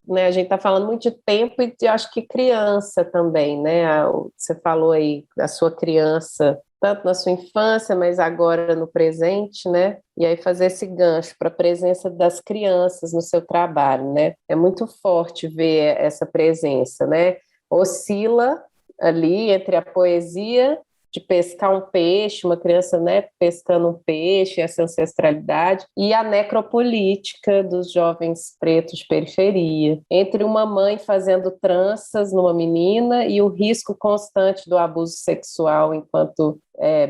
S1: né, a gente está falando muito de tempo e acho que criança também, né? Você falou aí da sua criança, tanto na sua infância, mas agora no presente, né? E aí fazer esse gancho para a presença das crianças no seu trabalho, né? É muito forte ver essa presença, né? Oscila ali entre a poesia de pescar um peixe, uma criança, né, pescando um peixe, essa ancestralidade, e a necropolítica dos jovens pretos de periferia, entre uma mãe fazendo tranças numa menina e o risco constante do abuso sexual enquanto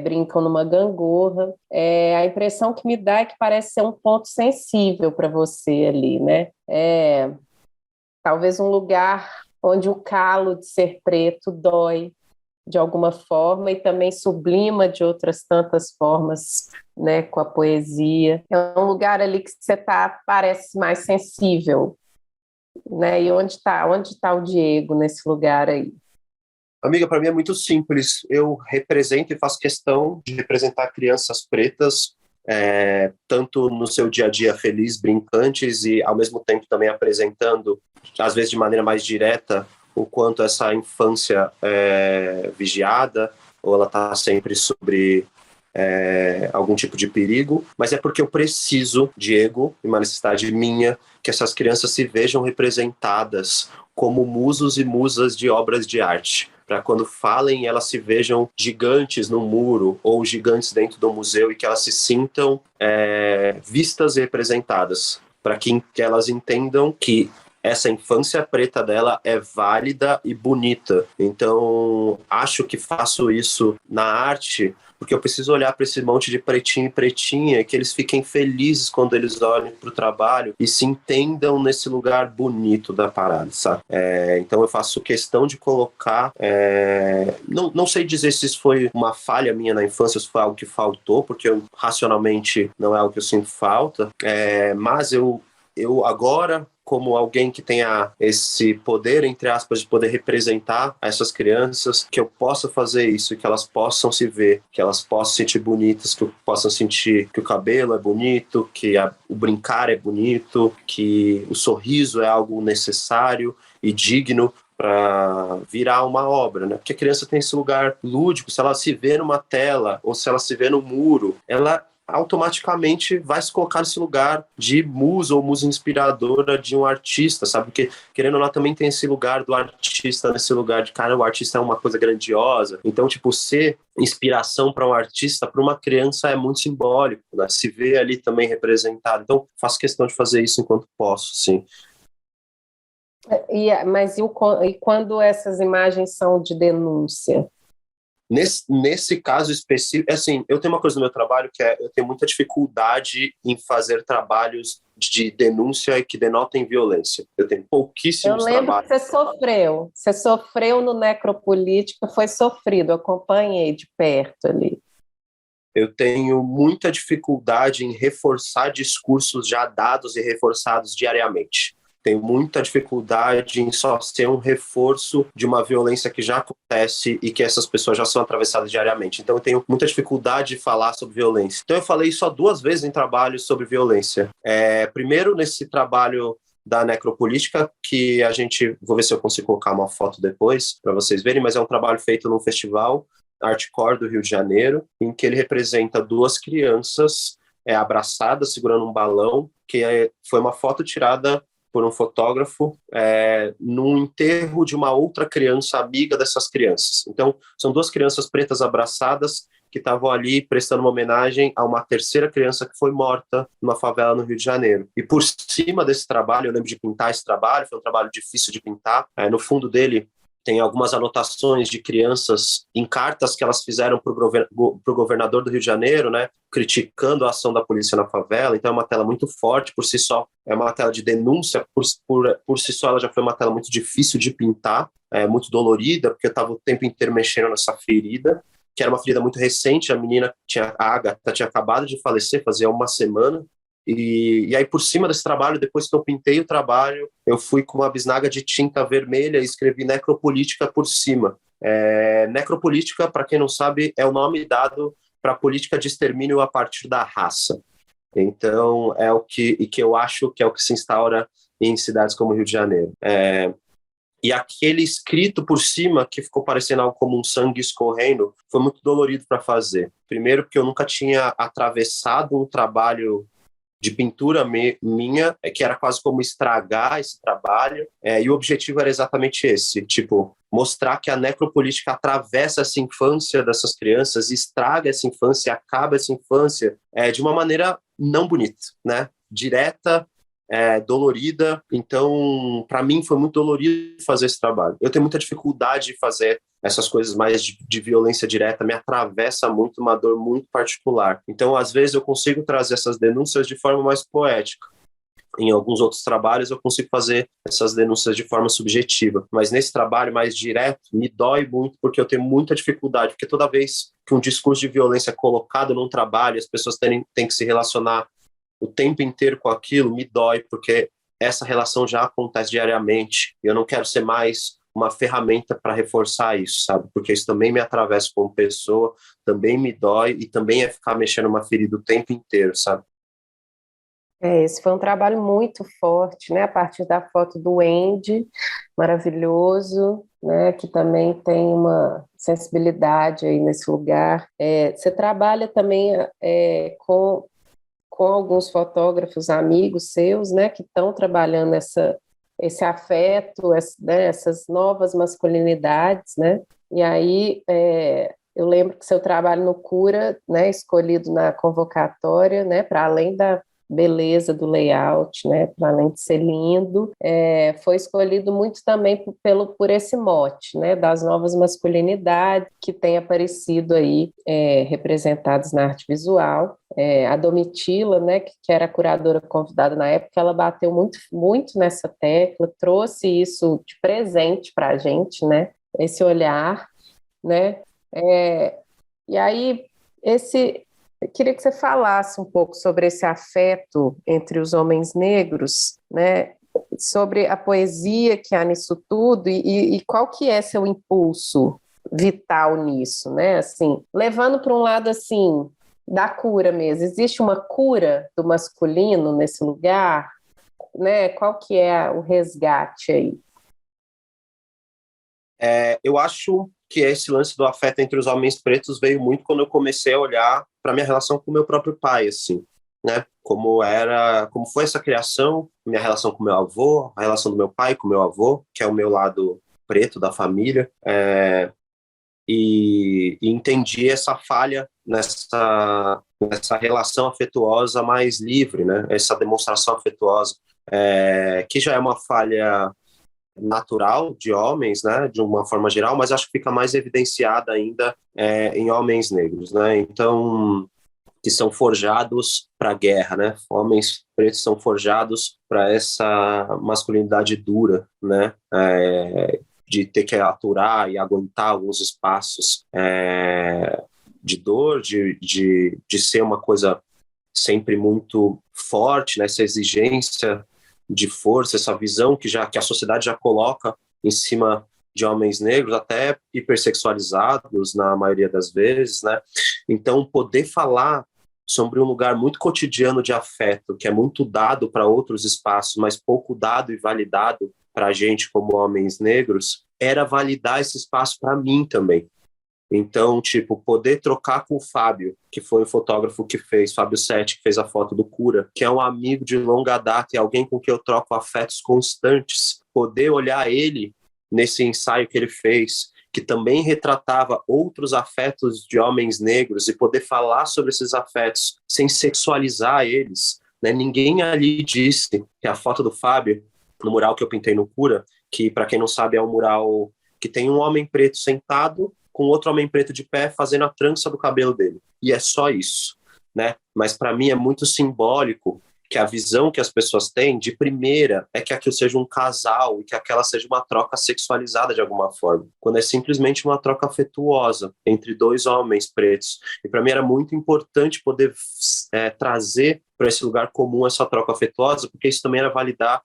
S1: brincam numa gangorra. A impressão que me dá é que parece ser um ponto sensível para você ali, né? Talvez um lugar onde o calo de ser preto dói de alguma forma e também sublima de outras tantas formas, né, com a poesia. É um lugar ali que você parece mais sensível, né? E onde tá o Diego nesse lugar aí?
S2: Amiga, para mim é muito simples. Eu represento e faço questão de representar crianças pretas, tanto no seu dia a dia feliz, brincantes, e ao mesmo tempo também apresentando, às vezes de maneira mais direta, o quanto essa infância é vigiada, ou ela está sempre sobre algum tipo de perigo, mas é porque eu preciso, Diego, e uma necessidade minha, que essas crianças se vejam representadas como musos e musas de obras de arte, para quando falem elas se vejam gigantes no muro ou gigantes dentro do museu e que elas se sintam vistas e representadas, para que elas entendam que essa infância preta dela é válida e bonita. Então, acho que faço isso na arte porque eu preciso olhar para esse monte de pretinho e pretinha, que eles fiquem felizes quando eles olhem para o trabalho e se entendam nesse lugar bonito da parada, sabe? Então eu faço questão de colocar... não sei dizer se isso foi uma falha minha na infância, se foi algo que faltou, porque racionalmente não é algo que eu sinto falta, mas eu agora, como alguém que tenha esse poder, entre aspas, de poder representar essas crianças, que eu possa fazer isso, que elas possam se ver, que elas possam se sentir bonitas, que possam sentir que o cabelo é bonito, que o brincar é bonito, que o sorriso é algo necessário e digno para virar uma obra, né? Porque a criança tem esse lugar lúdico, se ela se vê numa tela ou se ela se vê no muro, ela automaticamente vai se colocar nesse lugar de musa ou musa inspiradora de um artista, sabe? Porque, querendo ou não, também tem esse lugar do artista, nesse lugar de, cara, o artista é uma coisa grandiosa. Então, tipo, ser inspiração para um artista, para uma criança é muito simbólico, né? Se vê ali também representado. Então, faço questão de fazer isso enquanto posso, sim.
S1: Mas e quando essas imagens são de denúncia?
S2: Nesse caso específico, assim, eu tenho uma coisa no meu trabalho que eu tenho muita dificuldade em fazer trabalhos de denúncia e que denotem violência. Eu tenho pouquíssimos trabalhos.
S1: Eu lembro que você sofreu no Necropolítica, foi sofrido, acompanhei de perto ali.
S2: Eu tenho muita dificuldade em reforçar discursos já dados e reforçados diariamente. Tenho muita dificuldade em só ser um reforço de uma violência que já acontece e que essas pessoas já são atravessadas diariamente. Então eu tenho muita dificuldade de falar sobre violência. Então eu falei só 2 vezes em trabalhos sobre violência. Primeiro nesse trabalho da necropolítica, que vou ver se eu consigo colocar uma foto depois para vocês verem, mas é um trabalho feito num festival Artcore do Rio de Janeiro, em que ele representa 2 crianças abraçadas, segurando um balão, que foi uma foto tirada por um fotógrafo num enterro de uma outra criança amiga dessas crianças. Então, são 2 crianças pretas abraçadas que estavam ali prestando uma homenagem a uma terceira criança que foi morta numa favela no Rio de Janeiro. E por cima desse trabalho, eu lembro de pintar esse trabalho, foi um trabalho difícil de pintar, no fundo dele tem algumas anotações de crianças em cartas que elas fizeram para o governador do Rio de Janeiro, né, criticando a ação da polícia na favela. Então é uma tela muito forte por si só, é uma tela de denúncia, por si só ela já foi uma tela muito difícil de pintar, muito dolorida, porque eu estava o tempo inteiro mexendo nessa ferida, que era uma ferida muito recente. A Agatha tinha acabado de falecer, fazia 1 semana, e aí por cima desse trabalho, depois que eu pintei o trabalho, eu fui com uma bisnaga de tinta vermelha e escrevi necropolítica por cima. Necropolítica, para quem não sabe, é o nome dado para a política de extermínio a partir da raça. Então, é o que eu acho que é o que se instaura em cidades como o Rio de Janeiro. E aquele escrito por cima, que ficou parecendo algo como um sangue escorrendo, foi muito dolorido para fazer. Primeiro, porque eu nunca tinha atravessado um trabalho de pintura minha, que era quase como estragar esse trabalho, e o objetivo era exatamente esse, tipo, mostrar que a necropolítica atravessa essa infância dessas crianças, estraga essa infância, acaba essa infância de uma maneira não bonita, né? Direta, dolorida. Então, para mim, foi muito dolorido fazer esse trabalho. Eu tenho muita dificuldade de fazer essas coisas mais de violência direta, me atravessa muito, uma dor muito particular. Então, às vezes, eu consigo trazer essas denúncias de forma mais poética. Em alguns outros trabalhos, eu consigo fazer essas denúncias de forma subjetiva. Mas nesse trabalho mais direto, me dói muito, porque eu tenho muita dificuldade, porque toda vez que um discurso de violência é colocado num trabalho, as pessoas têm que se relacionar o tempo inteiro com aquilo, me dói, porque essa relação já acontece diariamente, e eu não quero ser mais uma ferramenta para reforçar isso, sabe? Porque isso também me atravessa como pessoa, também me dói, e também é ficar mexendo uma ferida o tempo inteiro, sabe?
S1: Esse foi um trabalho muito forte, né? A partir da foto do Andy, maravilhoso, né? Que também tem uma sensibilidade aí nesse lugar. Você trabalha também com alguns fotógrafos amigos seus, né, que estão trabalhando esse afeto, né, essas novas masculinidades, né? E aí eu lembro que seu trabalho no Cura, né, escolhido na convocatória, né, para além da beleza do layout, né, para além de ser lindo, foi escolhido muito também por esse mote, né, das novas masculinidades que têm aparecido aí representadas na arte visual. A Domitila, né, que era a curadora convidada na época, ela bateu muito, muito nessa tecla, trouxe isso de presente para a gente, né, esse olhar, né, e aí eu queria que você falasse um pouco sobre esse afeto entre os homens negros, né? Sobre a poesia que há nisso tudo e qual que é seu impulso vital nisso, né? Assim, levando para um lado assim da cura mesmo. Existe uma cura do masculino nesse lugar, né? Qual que é o resgate aí?
S2: Eu acho que esse lance do afeto entre os homens pretos veio muito quando eu comecei a olhar para minha relação com meu próprio pai, assim, né? Como foi essa criação, minha relação com meu avô, a relação do meu pai com meu avô, que é o meu lado preto da família, e entendi essa falha nessa relação afetuosa mais livre, né? Essa demonstração afetuosa, que já é uma falha natural de homens, né, de uma forma geral, mas acho que fica mais evidenciada ainda em homens negros, né, então, que são forjados para a guerra, né, homens pretos são forjados para essa masculinidade dura, né, de ter que aturar e aguentar alguns espaços de dor, de ser uma coisa sempre muito forte, né, essa exigência de força, essa visão que a sociedade já coloca em cima de homens negros, até hipersexualizados na maioria das vezes, né? Então, poder falar sobre um lugar muito cotidiano de afeto, que é muito dado para outros espaços, mas pouco dado e validado para a gente como homens negros, era validar esse espaço para mim também. Então, tipo, poder trocar com o Fábio, que foi o fotógrafo que fez, Fábio Sete, que fez a foto do Cura, que é um amigo de longa data e alguém com quem eu troco afetos constantes, poder olhar ele nesse ensaio que ele fez, que também retratava outros afetos de homens negros e poder falar sobre esses afetos sem sexualizar eles, né? Ninguém ali disse que a foto do Fábio, no mural que eu pintei no Cura, que, para quem não sabe, é um mural que tem um homem preto sentado com outro homem preto de pé fazendo a trança do cabelo dele. E é só isso, né? Mas para mim é muito simbólico que a visão que as pessoas têm de primeira é que aquilo seja um casal e que aquela seja uma troca sexualizada de alguma forma, quando é simplesmente uma troca afetuosa entre dois homens pretos. E para mim era muito importante poder trazer para esse lugar comum essa troca afetuosa, porque isso também era validar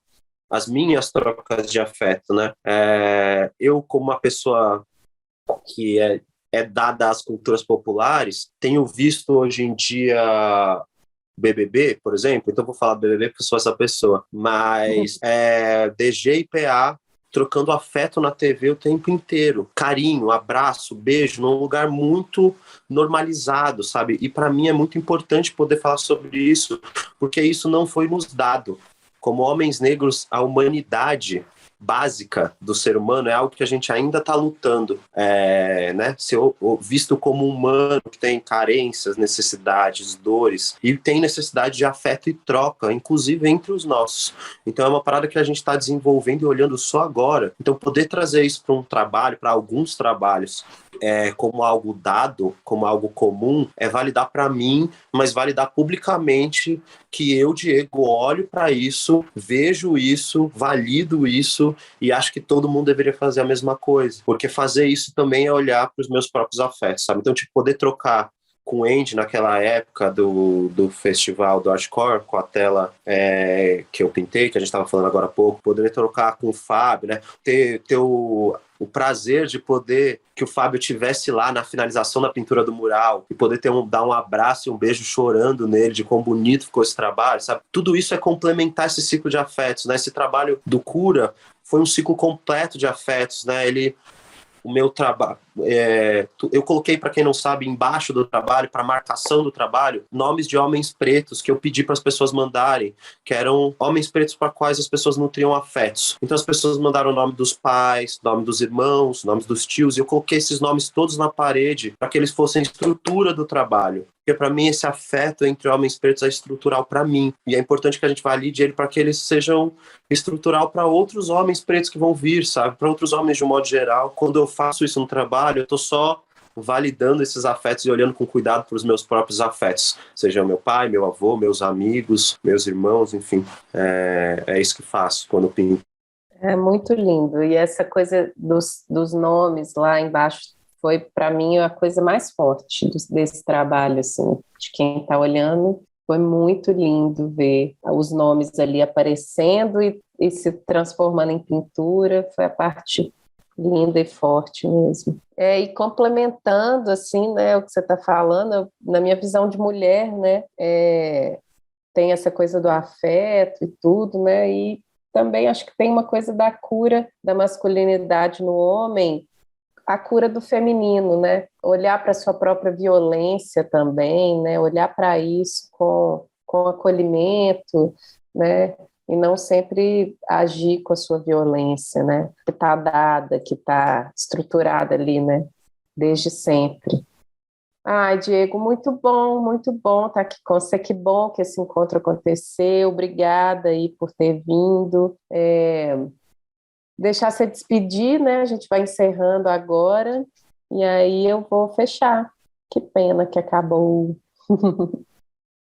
S2: as minhas trocas de afeto, né? Eu, como uma pessoa que é dada às culturas populares, tenho visto hoje em dia BBB, por exemplo, então vou falar BBB porque eu sou essa pessoa, mas DG e PA trocando afeto na TV o tempo inteiro, carinho, abraço, beijo, num lugar muito normalizado, sabe? E para mim é muito importante poder falar sobre isso, porque isso não foi nos dado. Como homens negros, a humanidade básica do ser humano é algo que a gente ainda está lutando, né? Ser visto como humano, que tem carências, necessidades, dores, e tem necessidade de afeto e troca, inclusive entre os nossos. Então é uma parada que a gente está desenvolvendo e olhando só agora. Então poder trazer isso para um trabalho, para alguns trabalhos, como algo dado, como algo comum, é validar para mim, mas validar publicamente que eu, Diego, olho para isso, vejo isso, valido isso e acho que todo mundo deveria fazer a mesma coisa, porque fazer isso também é olhar para os meus próprios afetos, sabe? Então, tipo, poder trocar com o Andy naquela época do festival do Hardcore, com a tela que eu pintei, que a gente estava falando agora há pouco, poder trocar com o Fábio, né? Ter o prazer de poder que o Fábio tivesse lá na finalização da pintura do mural e poder dar um abraço e um beijo chorando nele, de quão bonito ficou esse trabalho, sabe? Tudo isso é complementar esse ciclo de afetos, né? Esse trabalho do Cura foi um ciclo completo de afetos, né? O meu trabalho, eu coloquei, para quem não sabe, embaixo do trabalho, para marcação do trabalho, nomes de homens pretos que eu pedi para as pessoas mandarem, que eram homens pretos para quais as pessoas nutriam afetos. Então as pessoas mandaram o nome dos pais, nome dos irmãos, nomes dos tios, e eu coloquei esses nomes todos na parede para que eles fossem estrutura do trabalho. Porque para mim esse afeto entre homens pretos é estrutural para mim. E é importante que a gente valide ele para que eles sejam estrutural para outros homens pretos que vão vir, sabe? Para outros homens de um modo geral. Quando eu faço isso no trabalho, eu tô só validando esses afetos e olhando com cuidado para os meus próprios afetos. Seja meu pai, meu avô, meus amigos, meus irmãos, enfim. É isso que faço quando eu pinto.
S1: É muito lindo. E essa coisa dos nomes lá embaixo foi, para mim, a coisa mais forte desse trabalho, assim, de quem está olhando. Foi muito lindo ver os nomes ali aparecendo e se transformando em pintura. Foi a parte linda e forte mesmo. E complementando, assim, né, o que você está falando, na minha visão de mulher, né, tem essa coisa do afeto e tudo, né, e também acho que tem uma coisa da cura da masculinidade no homem, a cura do feminino, né? Olhar para a sua própria violência também, né? Olhar para isso com acolhimento, né? E não sempre agir com a sua violência, né? Que está dada, que está estruturada ali, né? Desde sempre. Ai, Diego, muito bom estar aqui com você. Que bom que esse encontro aconteceu. Obrigada aí por ter vindo. Deixar você despedir, né? A gente vai encerrando agora e aí eu vou fechar. Que pena que acabou.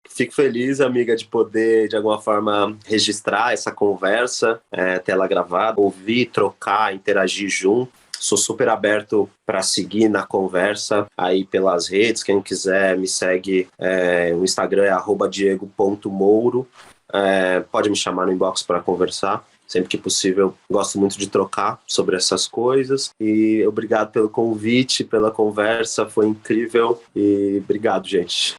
S2: Fico feliz, amiga, de poder, de alguma forma, registrar essa conversa, tela gravada, ouvir, trocar, interagir junto. Sou super aberto para seguir na conversa aí pelas redes. Quem quiser me segue, o Instagram é @diego.mouro. Pode me chamar no inbox para conversar. Sempre que possível, gosto muito de trocar sobre essas coisas. E obrigado pelo convite, pela conversa, foi incrível. E obrigado, gente.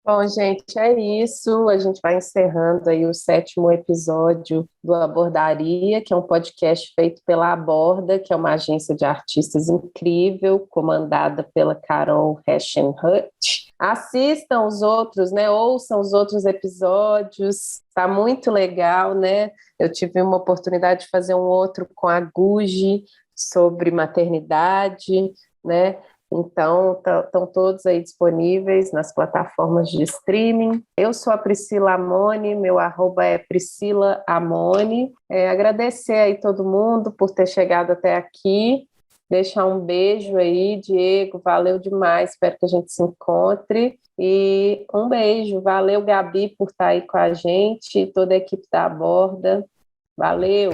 S1: Bom, gente, é isso. A gente vai encerrando aí o 7º episódio do Abordaria, que é um podcast feito pela Aborda, que é uma agência de artistas incrível, comandada pela Carol Reschenhut. Assistam os outros, né? Ouçam os outros episódios. Tá muito legal, né? Eu tive uma oportunidade de fazer um outro com a Guji sobre maternidade, né? Então, estão todos aí disponíveis nas plataformas de streaming. Eu sou a Priscila Amoni, meu arroba é Priscila Amoni. Agradecer aí todo mundo por ter chegado até aqui. Deixar um beijo aí, Diego, valeu demais, espero que a gente se encontre. E um beijo, valeu, Gabi, por estar aí com a gente, toda a equipe da Aborda. Valeu!